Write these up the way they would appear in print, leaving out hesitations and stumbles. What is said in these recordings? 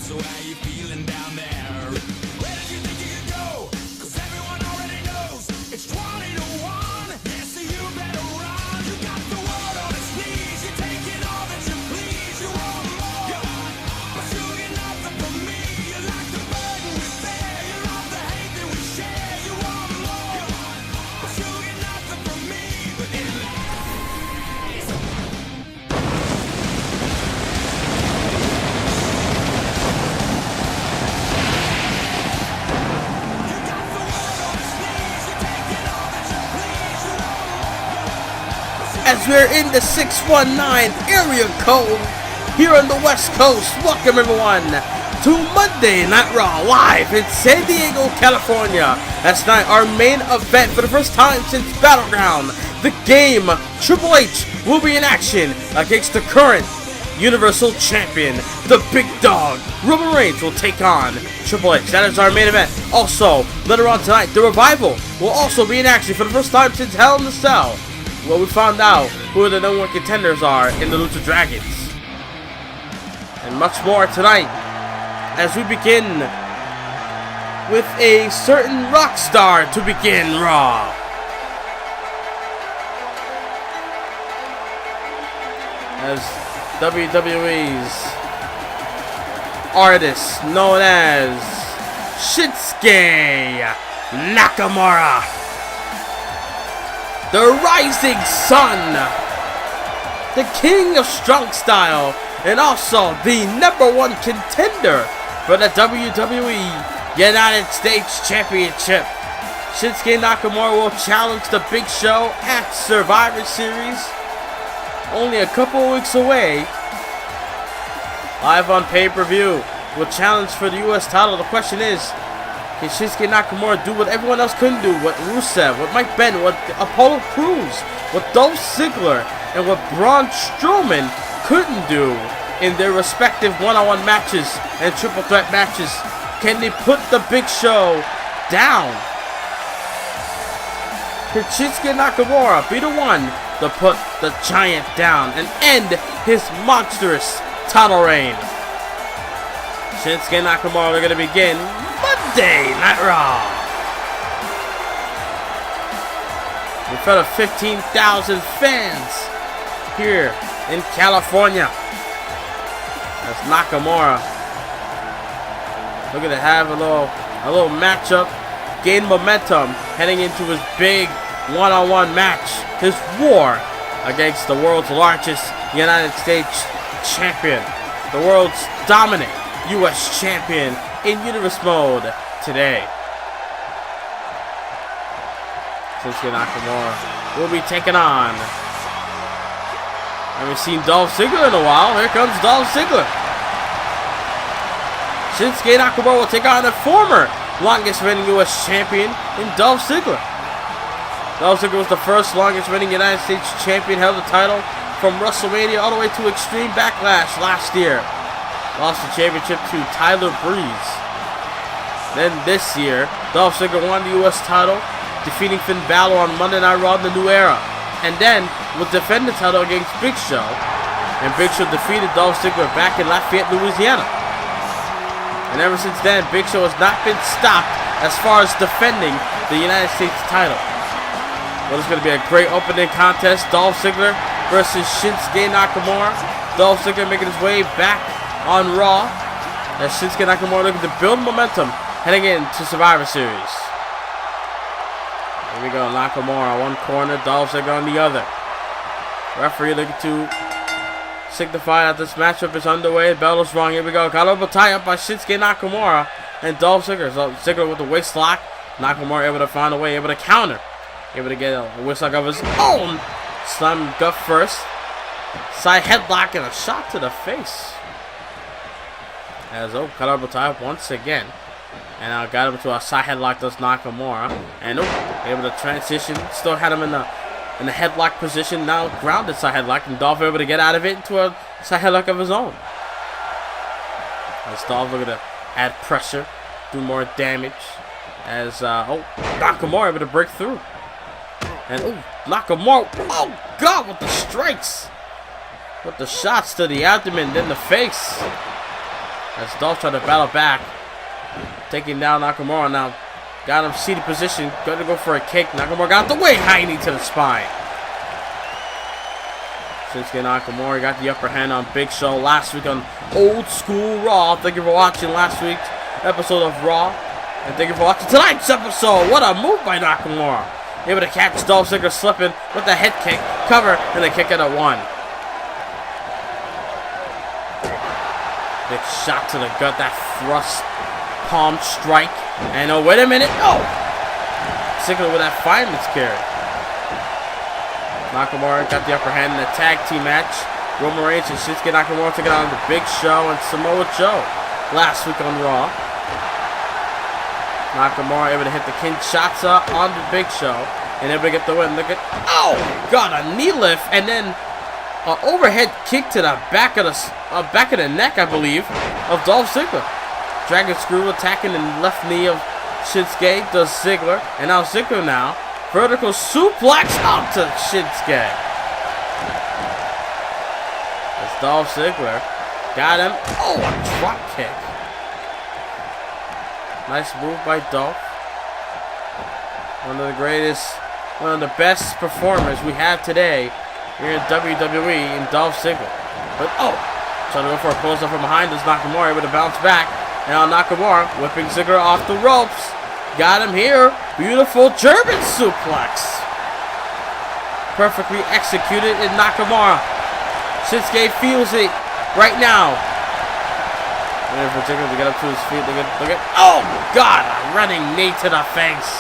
So how you feeling down there? Where did you think you could go? 'Cause everyone already knows it's 20 to 1. Yeah, so you better run. You got the world on its knees. You're taking all that you please. You want more, but you get nothing from me. You like the burden we bear. You love the hate that we share. You want more, but you get nothing from me. But in as we're in the 619 area code here on the West Coast. Welcome everyone to Monday Night Raw live in San Diego, California. That's tonight our main event for the first time since Battleground. The game, Triple H will be in action against the current Universal Champion, the Big Dog. Roman Reigns will take on Triple H. That is our main event. Also, later on tonight, the Revival will also be in action for the first time since Hell in the Cell, where we found out who the number one contenders are in the Lucha Dragons. And much more tonight as we begin with a certain rock star to begin Raw. As WWE's artist known as Shinsuke Nakamura, the rising sun, the king of strong style, and also the #1 contender for the WWE United States Championship. Shinsuke Nakamura will challenge the Big Show at Survivor Series, only a couple of weeks away. Live on pay-per-view, will challenge for the US title. The question is, can Shinsuke Nakamura do what everyone else couldn't do? What Rusev, what Mike Bennett, what Apollo Crews, what Dolph Ziggler, and what Braun Strowman couldn't do in their respective one-on-one matches and triple threat matches? Can they put the Big Show down? Can Shinsuke Nakamura be the one to put the Giant down and end his monstrous title reign? Shinsuke Nakamura are going to begin Monday Night Raw in front of 15,000 fans here in California. That's Nakamura looking to have a little matchup, gain momentum heading into his big one-on-one match, his war against the world's largest United States champion, the world's dominant US champion in universe mode today. Shinsuke Nakamura will be taken on. I haven't seen Dolph Ziggler in a while. Here comes Dolph Ziggler. Shinsuke Nakamura will take on the former longest reigning US champion in Dolph Ziggler. Dolph Ziggler was the first longest reigning United States champion, held the title from WrestleMania all the way to Extreme Backlash last year. Lost the championship to Tyler Breeze. Then this year, Dolph Ziggler won the US title, defeating Finn Balor on Monday Night Raw in the New Era. And then will defend the title against Big Show. And Big Show defeated Dolph Ziggler back in Lafayette, Louisiana. And ever since then, Big Show has not been stopped as far as defending the United States title. Well, it's going to be a great opening contest. Dolph Ziggler versus Shinsuke Nakamura. Dolph Ziggler making his way back on Raw as Shinsuke Nakamura looking to build momentum heading into Survivor Series. Here we go, Nakamura one corner, Dolph Ziggler on the other. Referee looking to signify that this matchup is underway. Bell is wrong. Here we go. Collarbone tie up by Shinsuke Nakamura and Dolph Ziggler. So Ziggler with the waist lock. Nakamura able to find a way, able to counter. Able to get a waist lock of his own. Slam gut first. Side headlock and a shot to the face. As collarbone tie up once again. And now got him to a side headlock, does Nakamura. And able to transition. Still had him in the headlock position. Now grounded side headlock. And Dolph able to get out of it into a side headlock of his own. As Dolph looking to add pressure. Do more damage. As Nakamura able to break through. And Nakamura. Oh God, with the strikes. With the shots to the abdomen, then the face. As Dolph trying to battle back. Taking down Nakamura now. Got him seated position. Going to go for a kick. Nakamura got the way. High knee to the spine. Shinsuke Nakamura got the upper hand on Big Show last week on Old School Raw. Thank you for watching last week's episode of Raw. And thank you for watching tonight's episode. What a move by Nakamura. Able to catch Dolph Ziggler slipping with the head kick. Cover and the kick out at 1. Big shot to the gut. That thrust palm strike. And oh, wait a minute. Oh! Ziggler with that fireman's carry. Nakamura got the upper hand in the tag team match. Roman Reigns and Shinsuke Nakamura took it on the Big Show and Samoa Joe last week on Raw. Nakamura able to hit the Kinshasa on the Big Show and able to get the win. Look at, oh, got a knee lift and then an overhead kick to the back of the neck, I believe, of Dolph Ziggler. Dragon Screw attacking the left knee of Shinsuke does Ziggler, and now Ziggler now. Vertical suplex up to Shinsuke. That's Dolph Ziggler. Got him. Oh, a drop kick. Nice move by Dolph. One of the greatest, one of the best performers we have today here in WWE in Dolph Ziggler. But, oh, trying to go for a close-up from behind. Does Nakamura able to bounce back. And now Nakamura whipping Ziggler off the ropes. Got him here. Beautiful German suplex. Perfectly executed in Nakamura. Shinsuke feels it right now. In particular to get up to his feet. Look at, oh God, a running knee to the face.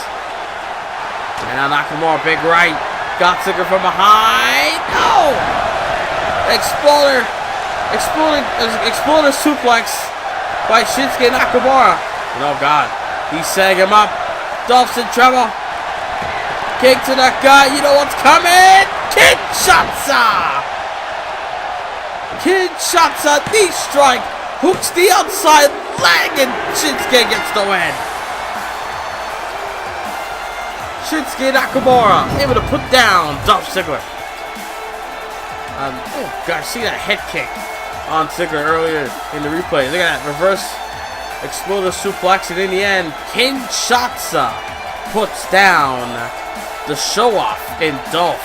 And now Nakamura, big right. Got Ziggler from behind. Oh! Exploder suplex by Shinsuke Nakamura. And oh God, he's setting him up. Dolph's in trouble. Kick to the gut. You know what's coming? Kinshasa! Kinshasa knee strike. Hooks the outside leg and Shinsuke gets the win. Shinsuke Nakamura able to put down Dolph Ziggler. Oh gosh, see that head kick on Ziggler earlier in the replay. Look at that reverse exploder suplex, and in the end, Kinshasa puts down the show-off in Dolph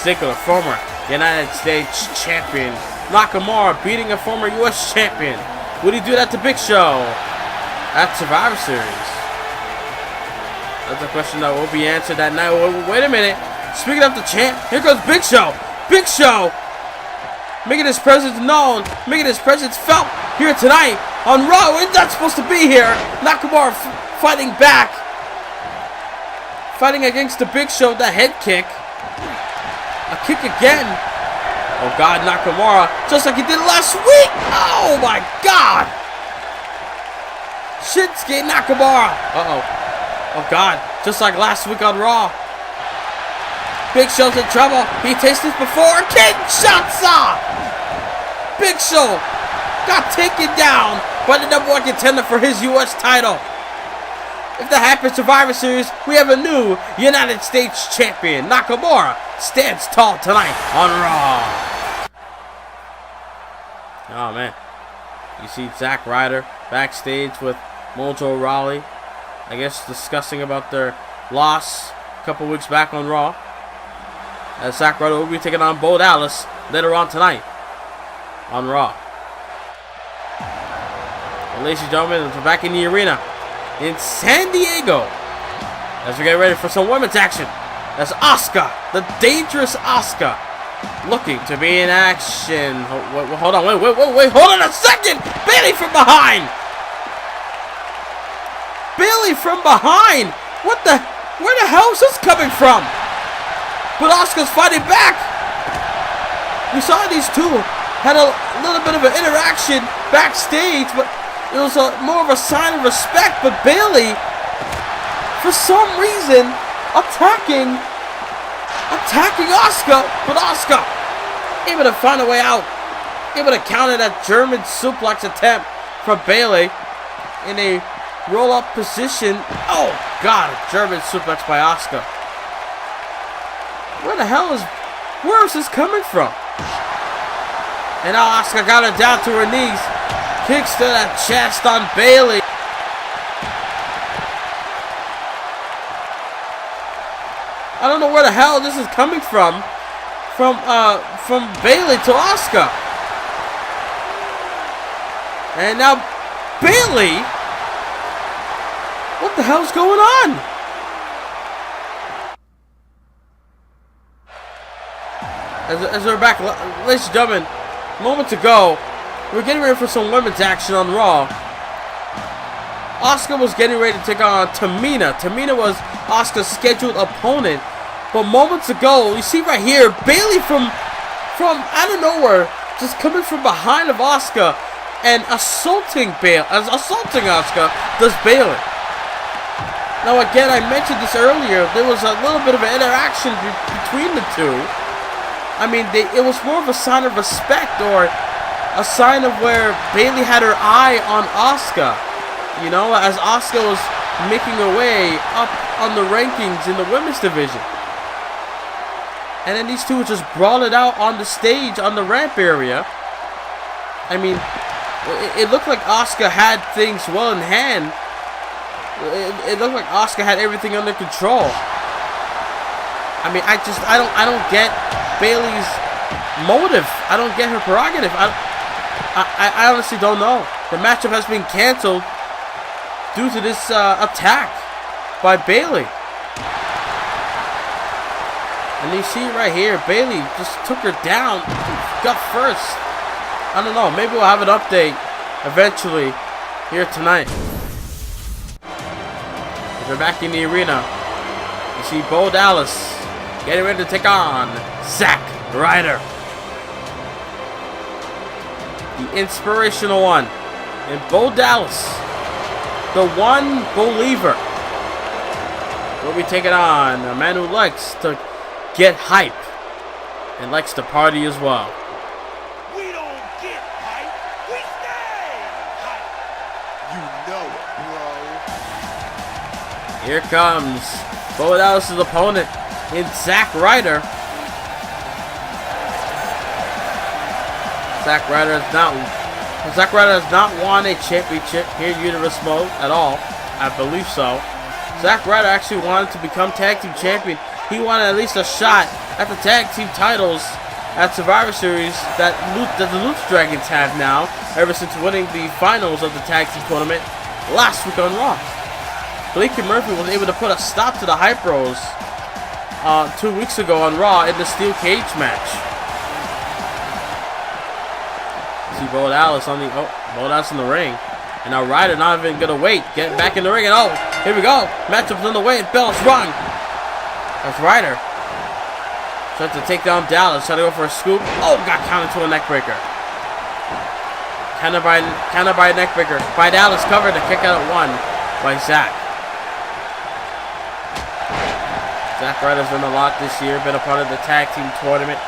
Ziggler, former United States champion. Nakamura beating a former U.S. champion. Would he do that to Big Show at Survivor Series? That's a question that will be answered that night. Wait a minute. Speaking of the champ, here goes Big Show. Big Show making his presence known, making his presence felt here tonight on Raw. We're not supposed to be here. Nakamura fighting back. Fighting against the Big Show, the head kick. A kick again. Oh God, Nakamura, just like he did last week. Oh my God. Shinsuke Nakamura. Uh-oh. Oh God, just like last week on Raw. Big Show's in trouble. He tasted this before. Kinshasa! Big Show got taken down by the #1 contender for his U.S. title. If that happens Survivor Series, we have a new United States champion. Nakamura stands tall tonight on Raw. Oh man. You see Zack Ryder backstage with Mojo Rawley. I guess discussing about their loss a couple weeks back on Raw. As Zack Ryder will be taking on Bo Dallas later on tonight on Raw. And ladies and gentlemen, we're back in the arena in San Diego as we get ready for some women's action. As Asuka, the dangerous Asuka, looking to be in action. Hold on, wait, hold on a second! Bayley from behind! Bayley from behind! Where the hell is this coming from? But Asuka's fighting back. We saw these two had a little bit of an interaction backstage, but it was more of a sign of respect. But Bayley, for some reason, attacking Asuka. But Asuka able to find a way out, able to counter that German suplex attempt from Bayley in a roll-up position. Oh God, a German suplex by Asuka. Where is this coming from? And now Asuka got her down to her knees. Kicks to the chest on Bayley. I don't know where the hell this is coming from. From Bayley to Asuka. And now Bayley. What the hell's going on? As we're back, ladies and gentlemen, moments ago, we were getting ready for some women's action on Raw. Asuka was getting ready to take on Tamina. Tamina was Asuka's scheduled opponent. But moments ago, you see right here, Bayley from out of nowhere, just coming from behind of Asuka and assaulting Asuka, does Bayley. Now again, I mentioned this earlier, there was a little bit of an interaction between the two. I mean, it was more of a sign of respect, or a sign of where Bayley had her eye on Asuka. You know, as Asuka was making her way up on the rankings in the women's division. And then these two would just brawl it out on the stage, on the ramp area. I mean, it looked like Asuka had things well in hand. It looked like Asuka had everything under control. I mean, I don't get Bayley's motive. I don't get her prerogative. I honestly don't know. The matchup has been canceled due to this attack by Bayley. And you see right here, Bayley just took her down, gut first. I don't know. Maybe we'll have an update eventually here tonight. We're back in the arena. You see Bo Dallas getting ready to take on Zack Ryder. The inspirational one. And Bo Dallas, the one believer, will be taking on a man who likes to get hype and likes to party as well. We don't get hype, we stay hype. You know it, bro. Here comes Bo Dallas' opponent in Zack Ryder. Zack Ryder has not won a championship here in Universe Mode at all. I believe so. Zack Ryder actually wanted to become tag team champion. He wanted at least a shot at the tag team titles at Survivor Series that the Lucha Dragons have now, ever since winning the finals of the tag team tournament last week on Raw. Blake Murphy was able to put a stop to the Hype Bros 2 weeks ago on Raw in the steel cage match. See Bo Dallas on the ring, and now Ryder not even gonna wait, getting back in the ring, and oh, here we go, matchup's on the way, and bell's rung. That's Ryder. Trying to take down Dallas, trying to go for a scoop. Oh, got counted to a neckbreaker. Counter by a neckbreaker by Dallas, covered. The kick out at 1 by Zack. Zack Ryder's done a lot this year, been a part of the tag team tournament.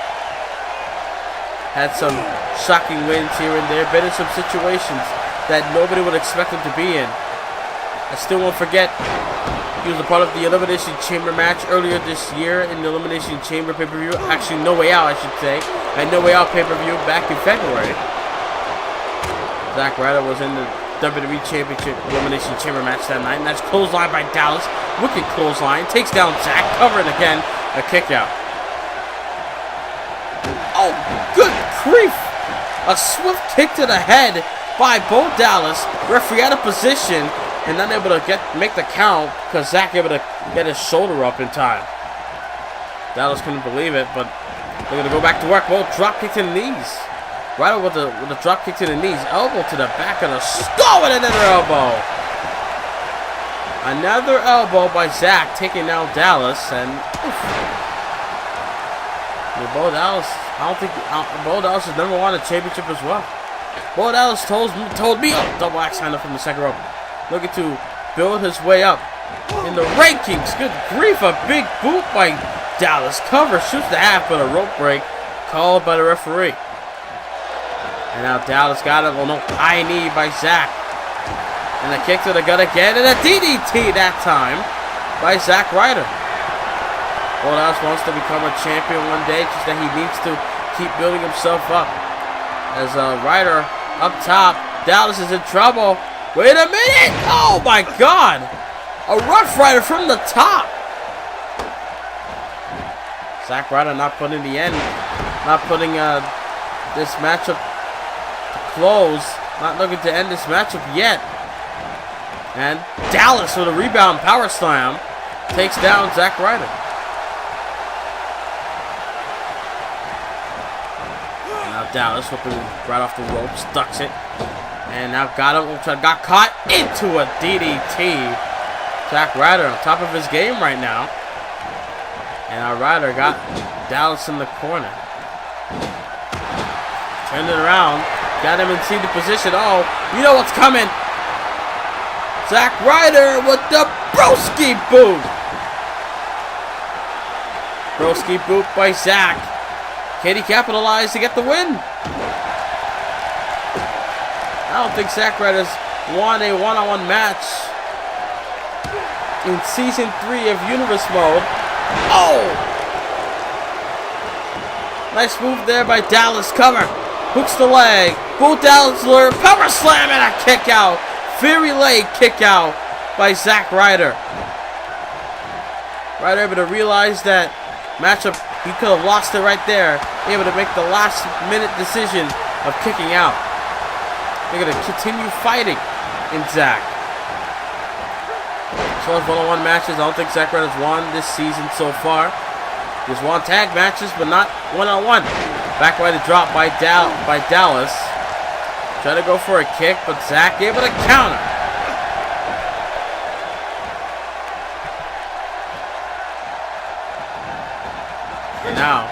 Had some shocking wins here and there, been in some situations that nobody would expect him to be in. I still won't forget, he was a part of the Elimination Chamber match earlier this year in the Elimination Chamber pay-per-view. Actually, No Way Out, I should say. And No Way Out pay-per-view back in February. Zack Ryder was in the WWE Championship Elimination Chamber match that night. And that's clothesline by Dallas. Wicked clothesline. Takes down Zack. Covering again. A kick out. Oh, good grief. A swift kick to the head by Bo Dallas. Referee out of position. And not able to make the count because Zack able to get his shoulder up in time. Dallas couldn't believe it, but they're going to go back to work. Well, drop kick to the knees. Ryder with a drop kick to the knees. Elbow to the back of the skull and another elbow. Another elbow by Zack taking down Dallas. And Bo Dallas, Bo Dallas has never won a championship as well. Bo Dallas told me, oh, double axe handle from the second rope. Looking to build his way up in the rankings. Good grief, a big boot by Dallas. Cover, shoots the half, but a rope break called by the referee. And now Dallas got him. Oh no, high knee by Zack. And a kick to the gut again, and a DDT that time by Zack Ryder. Bo Dallas wants to become a champion one day, just that he needs to keep building himself up. As Ryder up top Dallas is in trouble. Wait a minute. Oh my God. A Rough Rider from the top. Zack Ryder not putting the end. Not putting this matchup to close. Not looking to end this matchup yet. And Dallas with a rebound power slam takes down Zack Ryder. And now Dallas whipping right off the ropes, ducks it. And now got caught into a DDT. Zack Ryder on top of his game right now. And our Ryder got Dallas in the corner. Turned it around. Got him in seated position. Oh, you know what's coming. Zack Ryder with the broski boot. Broski boot by Zack. Can he capitalize to get the win? I don't think Zack Ryder's won a one-on-one match in Season 3 of Universe Mode. Oh! Nice move there by Dallas. Cover. Hooks the leg. Both Dallas lure. Power slam and a kick out. Very leg kick out by Zack Ryder. Ryder able to realize that matchup. He could have lost it right there. Able to make the last minute decision of kicking out. They're going to continue fighting in Zack. As far as one-on-one matches, I don't think Zack Ryder's won this season so far. He's won tag matches, but not one-on-one. Back by the drop by Dallas. Try to go for a kick, but Zack able to counter. And now,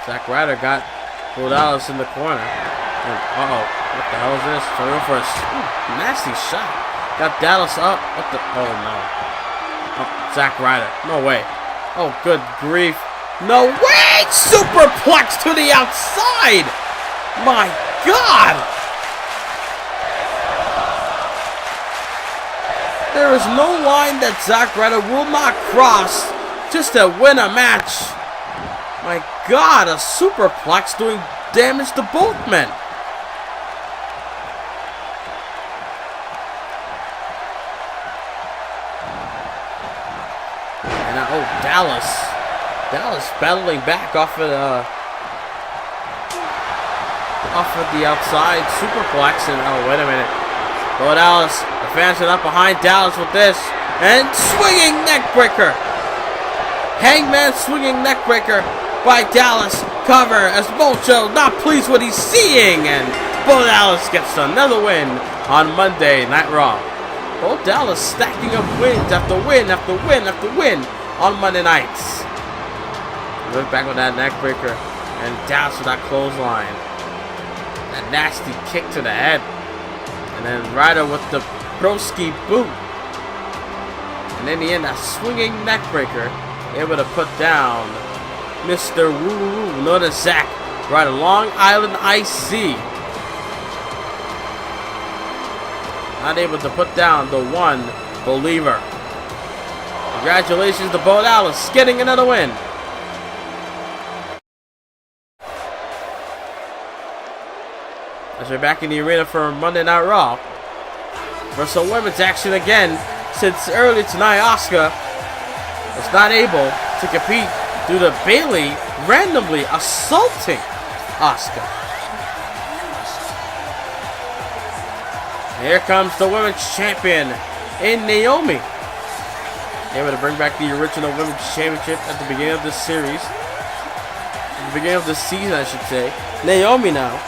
Zack Ryder got Dallas in the corner. And, uh-oh, what the hell is this? Trying to go for a nasty shot. Got Dallas up. What the? Oh, no. Oh, Zack Ryder. No way. Oh, good grief. No way! Superplex to the outside! My God! There is no line that Zack Ryder will not cross just to win a match. My God, a superplex doing damage to both men. And now, oh, Dallas battling back off of the outside superplex, and oh, wait a minute. Bo Dallas advancing up behind Dallas with this, and swinging neckbreaker. Hangman swinging neckbreaker by Dallas. Cover as Bocho not pleased with what he's seeing, and Bo Dallas gets another win on Monday Night Raw. Bo Dallas stacking up wins after win after win after win on Monday nights. Went back with that neckbreaker, and Dallas with that clothesline. That nasty kick to the head. And then Ryder with the broski boot. And in the end, that swinging neckbreaker, able to put down Mr. Woo, known as Zack Ryder, Long Island IC. Not able to put down the one believer. Congratulations to Bo Dallas, getting another win. As we're back in the arena for Monday Night Raw. For some women's action again, since early tonight, Asuka was not able to compete due to Bayley randomly assaulting Asuka. Here comes the women's champion in Naomi. Able to bring back the original women's championship at the beginning of this series. At the beginning of this season, I should say. Naomi now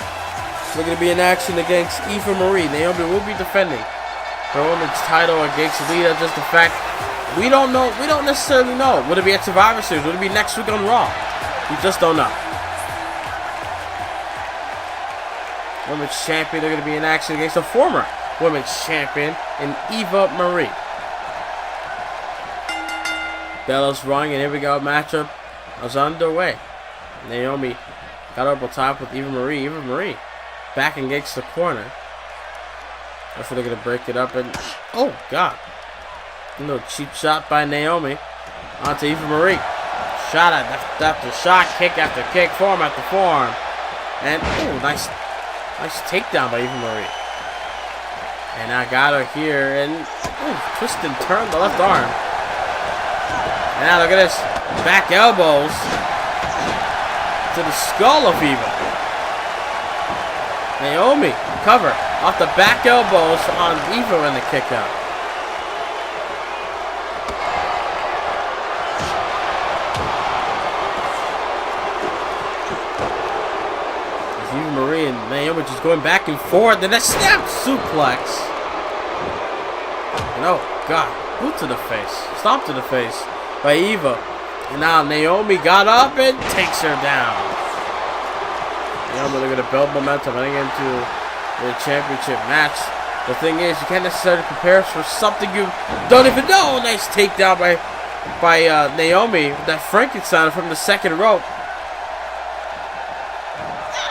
looking to be in action against Eva Marie. Naomi will be defending her women's title against Lita. Just the fact we don't know. We don't necessarily know. Would it be at Survivor Series? Would it be next week on Raw? We just don't know. Women's champion. They're going to be in action against a former women's champion in Eva Marie. Bell's rung, and here we go. Matchup is underway. Naomi got over top with Eva Marie. Eva Marie back against the corner. That's where they're going to break it up. And oh, God. A little cheap shot by Naomi onto Eva Marie. Shot after shot, kick after kick, form after form. And, oh, nice Nice takedown by Eva Marie. And I got her here, and twist and turn the left arm. And now look at this. Back elbows to the skull of Eva. Naomi, cover. Off the back elbows on Eva in the kick out. Eva Marie and Naomi just going back and forth. And a snap suplex. And oh, God. Boot to the face. Stomp to the face by Eva. And now Naomi got up and takes her down. Naomi looking to build momentum heading into the championship match. The thing is, you can't necessarily prepare for something you don't even know. Nice takedown by Naomi. That Frankenstein from the second rope.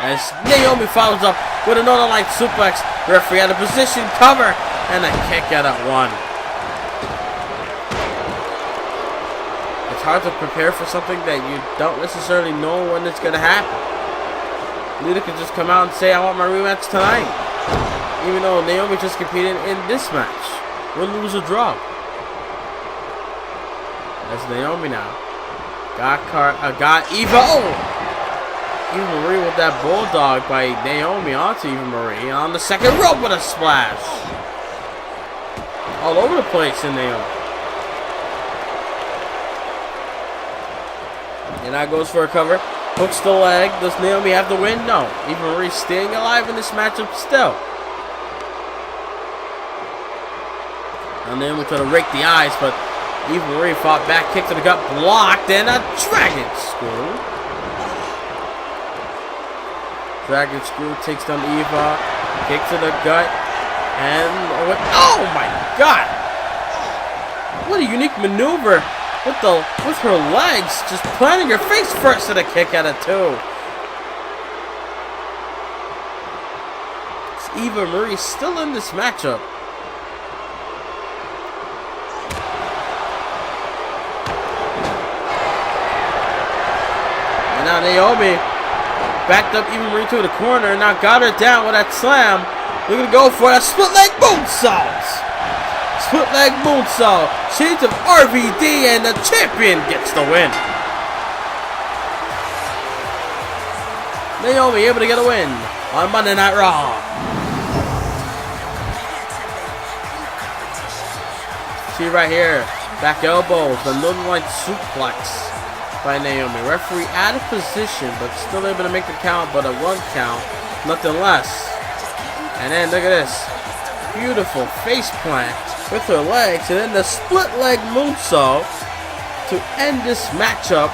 As Naomi follows up with another light suplex. Referee out of position, cover, and a kick out at 1. It's hard to prepare for something that you don't necessarily know when it's going to happen. Lita could just come out and say, I want my rematch tonight. Even though Naomi just competed in this match. Win, lose, or draw. That's Naomi now. Got Eva. Oh! Eva Marie with that bulldog by Naomi onto Eva Marie. And on the second rope with a splash. All over the place in Naomi. And that goes for a cover. Hooks the leg. Does Naomi have the win? No. Eva Marie staying alive in this matchup still. Now Naomi tried to rake the eyes, but Eva Marie fought back, kick to the gut, blocked, and a dragon screw. Dragon screw takes down Eva, kick to the gut, and oh my God! What a unique maneuver with her legs, just planting her face first to the kick out of 2. Eva Marie still in this matchup. And now Naomi backed up Eva Marie to the corner, now got her down with that slam. We're going to go for a split leg moonsault. Split leg moonsault. Shades of RVD, and the champion gets the win. Naomi able to get a win on Monday Night Raw. See right here, back elbows, the Northern Light suplex by Naomi. Referee out of position, but still able to make the count, but a 1 count, nothing less. And then look at this, beautiful face plant with her legs, and then the split leg moonsault to end this matchup.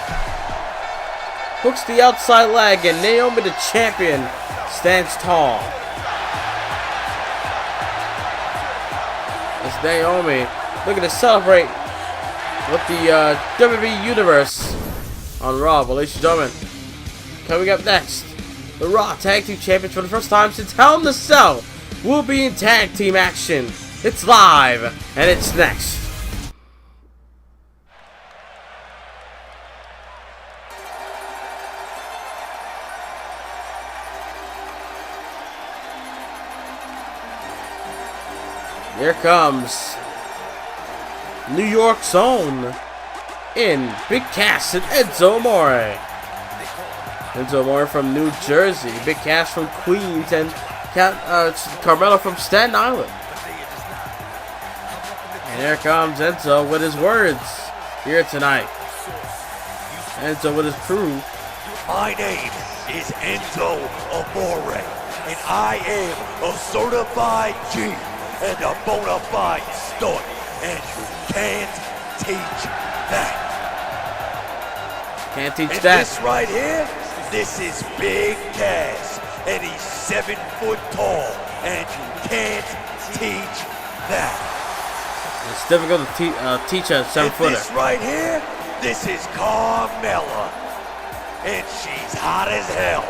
Hooks the outside leg, and Naomi, the champion, stands tall. As Naomi looking to celebrate with the WWE Universe on Raw. But ladies and gentlemen, coming up next, the Raw Tag Team Champions for the first time since Hell in a Cell will be in tag team action. It's live, and it's next. Here comes New York's own in Big Cass and Enzo Amore. Enzo Amore from New Jersey, Big Cass from Queens, and Carmelo from Staten Island. And here comes Enzo with his words here tonight. Enzo with his proof. My name is Enzo Amore, and I am a certified G and a bona fide stud, and you can't teach that. Can't teach and that. This right here, this is Big Cass, and he's 7 foot tall, and you can't teach that. It's difficult to teach a 7-footer. This right here, this is Carmella, and she's hot as hell,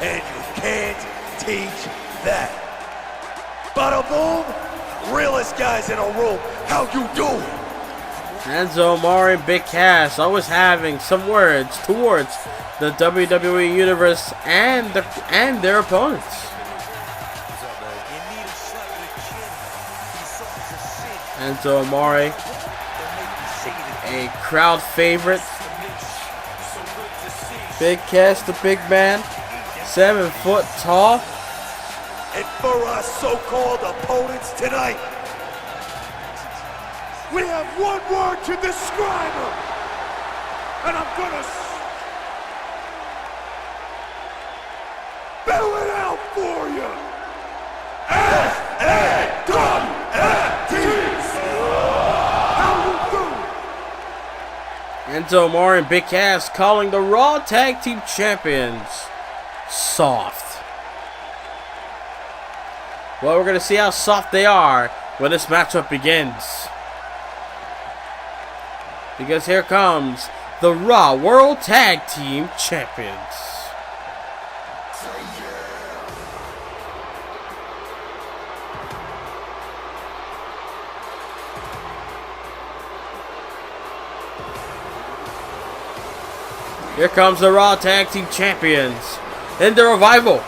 and you can't teach that. Bada boom, realest guys in a room, how you doing? Enzo Amore and Big Cass always having some words towards the WWE Universe and their opponents. Enzo Amore, a crowd favorite. Big Cass, the big man, 7 foot tall. And for our so-called opponents tonight, we have one word to describe them. And I'm gonna spell it out for you. S-A-W-F-T. How you doing? Enzo Amore and Big Cass calling the Raw Tag Team Champions soft. Well, we're going to see how soft they are when this matchup begins. Because here comes the Raw World Tag Team Champions. Here comes the Raw Tag Team Champions in the Revival,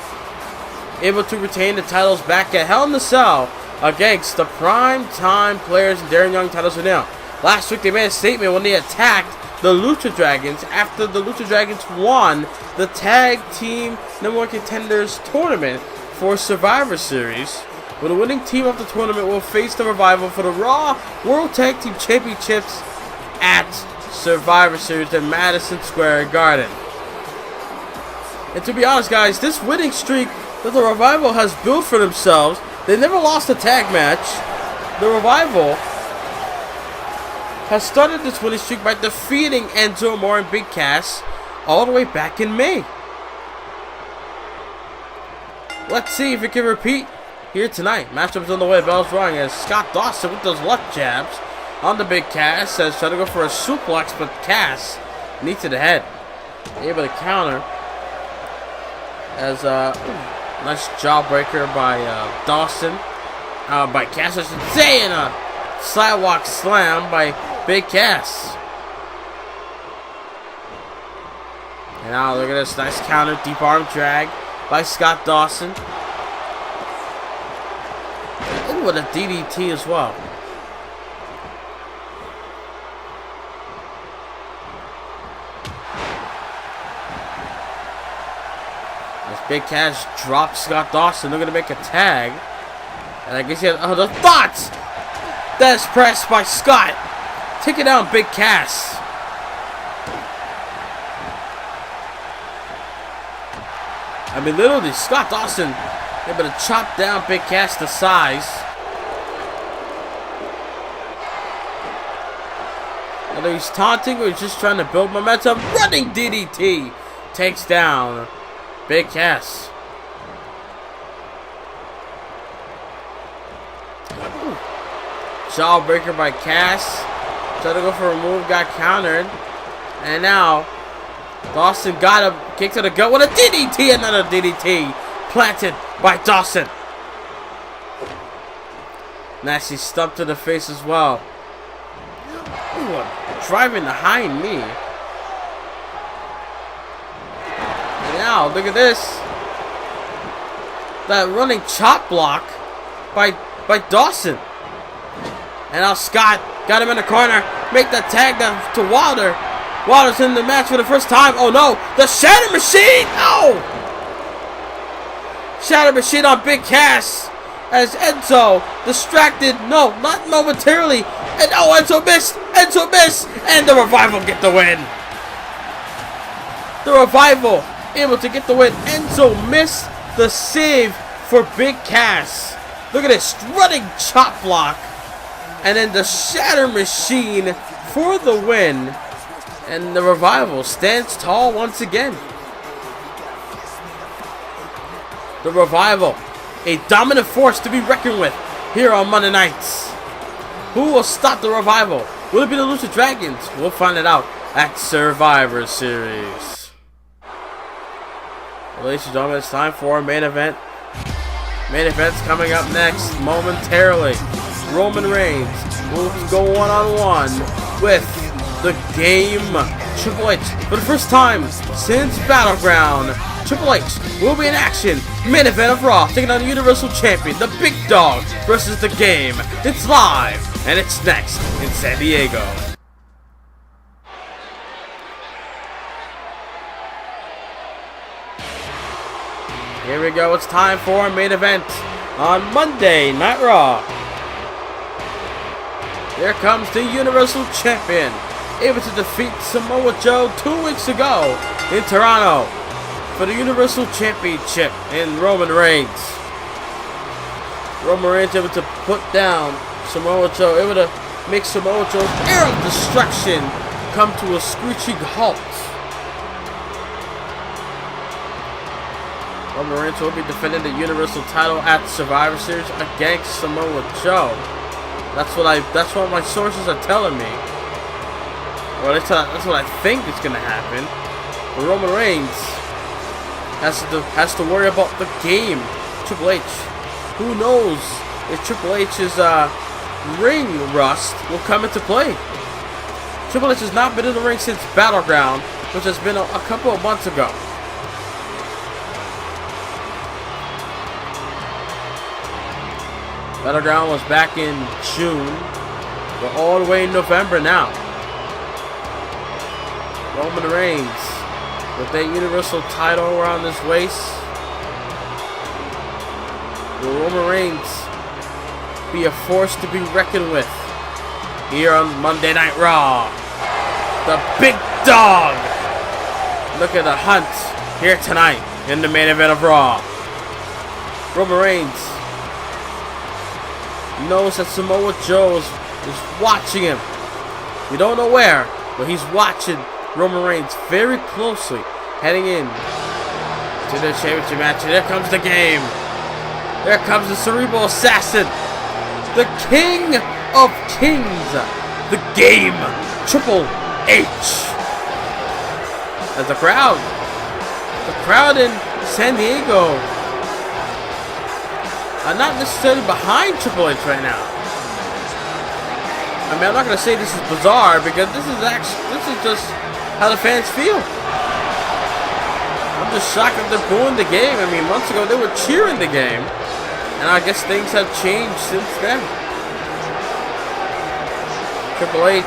able to retain the titles back at Hell in the Cell against the Prime Time Players and Darren Young titles are now. Last week they made a statement when they attacked the Lucha Dragons after the Lucha Dragons won the Tag Team #1 Contenders Tournament for Survivor Series. Well, the winning team of the tournament will face the Revival for the Raw World Tag Team Championships at Survivor Series in Madison Square Garden. And to be honest, guys, this winning streak that the Revival has built for themselves, they never lost a tag match. The Revival has started this winning streak by defeating Enzo Amore and Big Cass all the way back in May. Let's see if it can repeat here tonight. Matchup's on the way, bells rung as Scott Dawson with those left jabs on the Big Cass, says trying to go for a suplex, but Cass knee to the head, able to counter as nice jawbreaker by Dawson, by Cass, I should say, and a sidewalk slam by Big Cass. And now look at this nice counter, deep arm drag by Scott Dawson, and with a DDT as well. Big Cass drops Scott Dawson. They're going to make a tag. And I guess he has the thoughts. That's pressed by Scott. Take it down, Big Cass. I mean, literally, Scott Dawson able to chop down Big Cass to size. Whether he's taunting or he's just trying to build momentum. Running DDT takes down Big Cass. Jawbreaker by Cass. Tried to go for a move, got countered. And now Dawson got a kick to the gut with a DDT. Another DDT planted by Dawson. Nasty stump to the face as well. Ooh, driving the high knee. Now, look at this. That running chop block by Dawson. And now Scott got him in the corner. Make that tag down to Wilder. Wilder's in the match for the first time. Oh no, the Shatter Machine. No! Shatter Machine on Big Cass. As Enzo distracted. No, not momentarily. And oh, Enzo missed. Enzo missed. And the Revival get the win. The Revival able to get the win. Enzo missed the save for Big Cass. Look at this running chop block. And then the Shatter Machine for the win. And the Revival stands tall once again. The Revival, a dominant force to be reckoned with here on Monday nights. Who will stop the Revival? Will it be the Lucha Dragons? We'll find it out at Survivor Series. Well, ladies and gentlemen, it's time for our main event. Main event's coming up next momentarily. Roman Reigns will go one-on-one with the Game. Triple H, for the first time since Battleground, Triple H will be in action. Main event of Raw, taking on the Universal Champion, the Big Dog, versus the Game. It's live and it's next in San Diego. Here we go, it's time for our main event on Monday Night Raw. Here comes the Universal Champion, able to defeat Samoa Joe 2 weeks ago in Toronto for the Universal Championship in Roman Reigns. Roman Reigns able to put down Samoa Joe, able to make Samoa Joe's era of destruction come to a screeching halt. Roman Reigns will be defending the Universal title at Survivor Series against Samoa Joe. That's what my sources are telling me. Well, that's what I think is gonna happen. But Roman Reigns has to worry about the game. Triple H. Who knows if Triple H's ring rust will come into play. Triple H has not been in the ring since Battleground, which has been a couple of months ago. Battleground was back in June. We're all the way in November now. Roman Reigns with that Universal title around his waist. Will Roman Reigns be a force to be reckoned with here on Monday Night Raw? The big dog. Look at the hunt here tonight in the main event of Raw. Roman Reigns knows that Samoa Joe is watching him. We don't know where, but he's watching Roman Reigns very closely heading in to the championship match. And there comes the game. There comes the Cerebral Assassin, the King of Kings, the Game, Triple H. As the crowd in San Diego are not necessarily behind Triple H right now. I mean, I'm not gonna say this is bizarre because this is just how the fans feel. I'm just shocked that they're booing the game. I mean, months ago they were cheering the game, and I guess things have changed since then. Triple H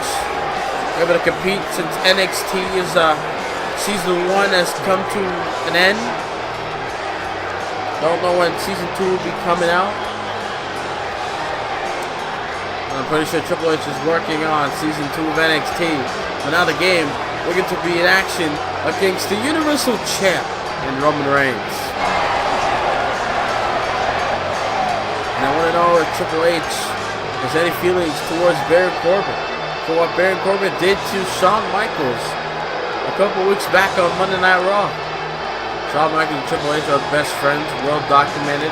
able to compete since NXT's season 1 has come to an end. Don't know when season 2 will be coming out. I'm pretty sure Triple H is working on season 2 of NXT. But now the game looking to be in action against the Universal Champ in Roman Reigns. And I want to know if Triple H has any feelings towards Baron Corbin for what Baron Corbin did to Shawn Michaels a couple weeks back on Monday Night Raw. Shawn Michaels and Triple H are best friends, well documented.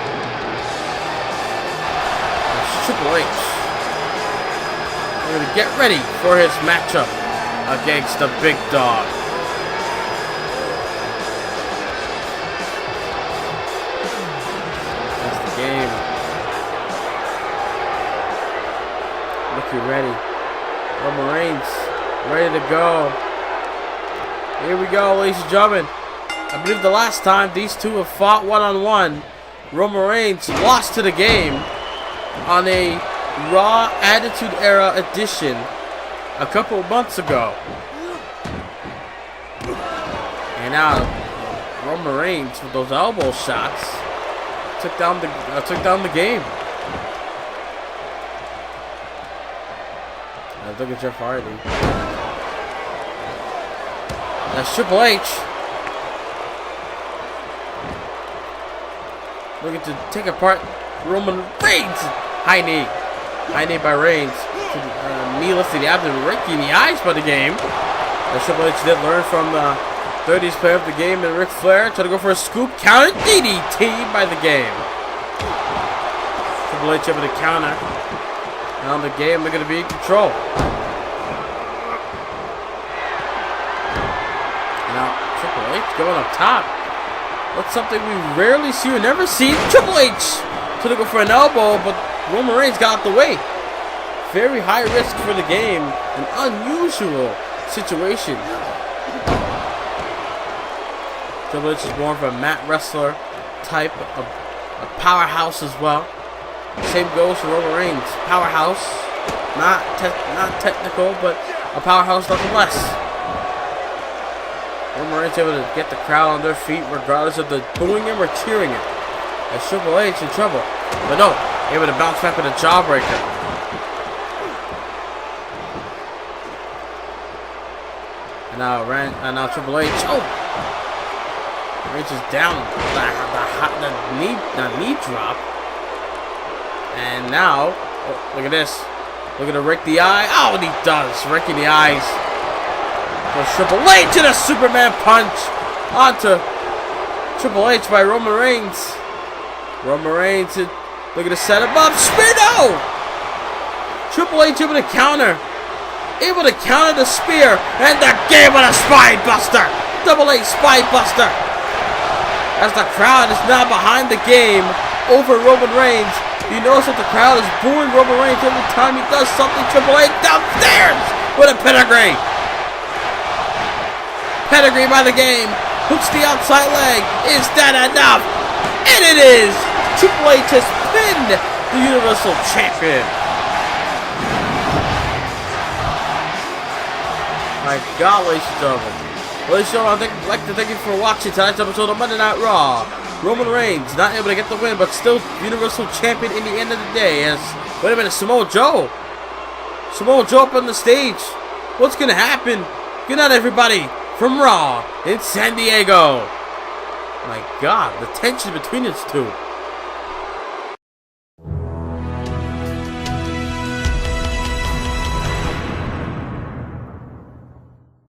It's Triple H. We're going to get ready for his matchup against the big dog. That's the game. Looking ready. Roman Reigns, ready to go. Here we go, ladies and gentlemen. I believe the last time these two have fought one-on-one, Roman Reigns lost to the game on a Raw Attitude Era edition a couple of months ago. And now Roman Reigns with those elbow shots took down the game. Now look at Jeff Hardy. That's Triple H. Looking to take apart Roman Reigns. High knee by Reigns. Knee lifted the abdomen, raking the eyes by the game. As Triple H did learn from the 30s player of the game and Ric Flair. Trying to go for a scoop counter. DDT by the game. Triple H able to counter. Now the game, they're going to be in control. Now Triple H going up top. That's something we rarely see or never see. Triple H to go for an elbow, but Roman Reigns got out the way. Very high risk for the game. An unusual situation. Triple H is more of a mat wrestler type, a powerhouse as well. Same goes for Roman Reigns. Powerhouse, Not technical, but a powerhouse nonetheless. Roman Reigns able to get the crowd on their feet regardless of the booing him or cheering him. As Triple H in trouble. But no, able to bounce back with a jawbreaker. And now Triple H. Oh! Reigns is down the knee drop. And now, oh, look at this. Look at the Rick the Eye. Oh, and he does. Rick in the eyes. Goes Triple H and a Superman punch onto Triple H by Roman Reigns. Roman Reigns, look at the setup up. Spear, no! Triple H able to counter. Able to counter the spear. And the game with a spine buster. Double H spine buster. As the crowd is now behind the game over Roman Reigns. You notice that the crowd is booing Roman Reigns every time he does something. Triple H downstairs with a pedigree. Pedigree by the game. Hooks the outside leg. Is that enough? And it is. Triple H has pinned the Universal Champion. My God, ladies and gentlemen. Ladies and gentlemen, I'd like to thank you for watching tonight's episode of Monday Night Raw. Roman Reigns not able to get the win, but still Universal Champion in the end of the day. As, wait a minute, Samoa Joe. Samoa Joe up on the stage. What's going to happen? Good night, everybody. From Raw in San Diego. My God, the tension between these two.